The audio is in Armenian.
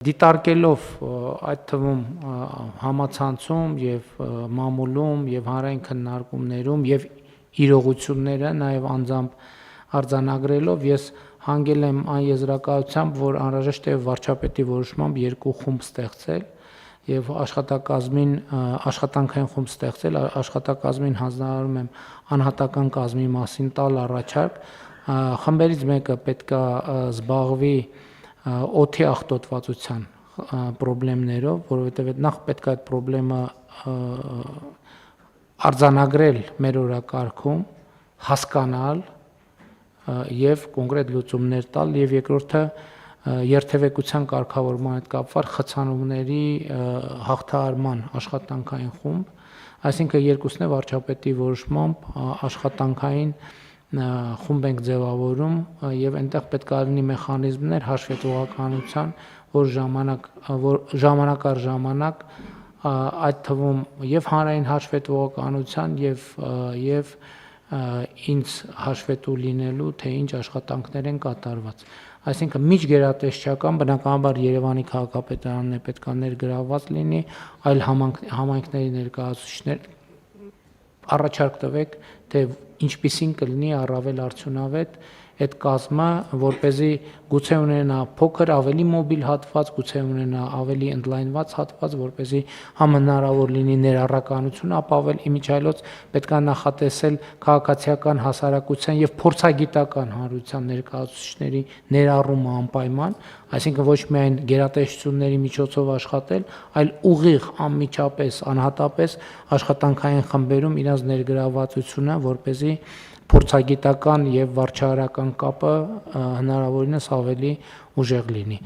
Դիտարկելով այդ թվում համացանցում եւ մամուլում եւ հանրային քննարկումներում եւ իրողությունները նաեւ անձամբ արձանագրելով ես հանգել եմ այն եզրակացությամբ, որ անհրաժեշտ է վարչապետի որոշմամբ երկու խումբ ստեղծել եւ աշխատանքային խումբ ստեղծել, աշխատակազմին հանձնարարում եմ անհատական կազմի մասին տալ առաջարկ, խմբերից մեկը պետքա զբաղվի օդի աղտոտվածության խնդիրներով, որովհետև նախ պետք է այդ խնդրը արձանագրել մեր օրակարգում, հասկանալ եւ կոնկրետ լուծումներ տալ, եւ երկրորդը երթևեկության կարգավորման հետ կապված խցանումների հաղթահարման աշխատանքային խումբ, այսինքն երկուսն է վարչապետի որոշմամբ աշխատանքային խումբ ենք ձևավորում եւ այնտեղ պետք է լինի մեխանիզմներ հաշվետվողականության, որ ժամանակ առ ժամանակ այդ թվում եւ հանրային հաշվետվողականության եւ ինձ հաշվետու լինելու թե ինչ աշխատանքներ են կատարված, այսինքն միջգերատեսչական բնականաբար Երևանի քաղաքապետարանն է պետք է ներգրավված լինի, այլ համայնքների ներկայացուցիչներ առաջարկ տվեք, թե ինչպիսին կլինի առավել արդյունավետ այդ կազմը, որպեսզի գուցե ունենա փոքր ավելի մոբիլ հատված, գուցե ունենա ավելի ընդլայնված հատված, որպեսզի հնարավոր լինի ներառականություն ապավել, իմիջիայլոց պետք է նախատեսել քաղաքացիական հասարակության եւ փորձագիտական հանրության ներկայացուցիչների ներառումը անպայման, այսինքն ոչ միայն գերատեսչությունների միջոցով աշխատել, այլ ուղիղ անմիջապես, անհատապես աշխատանքային խմբերում իրաց ներգրավվածությունը, որպեսզի փորձագիտական եւ վարչահարական կապը հնարավորինս ավելի ուժեղ լինի։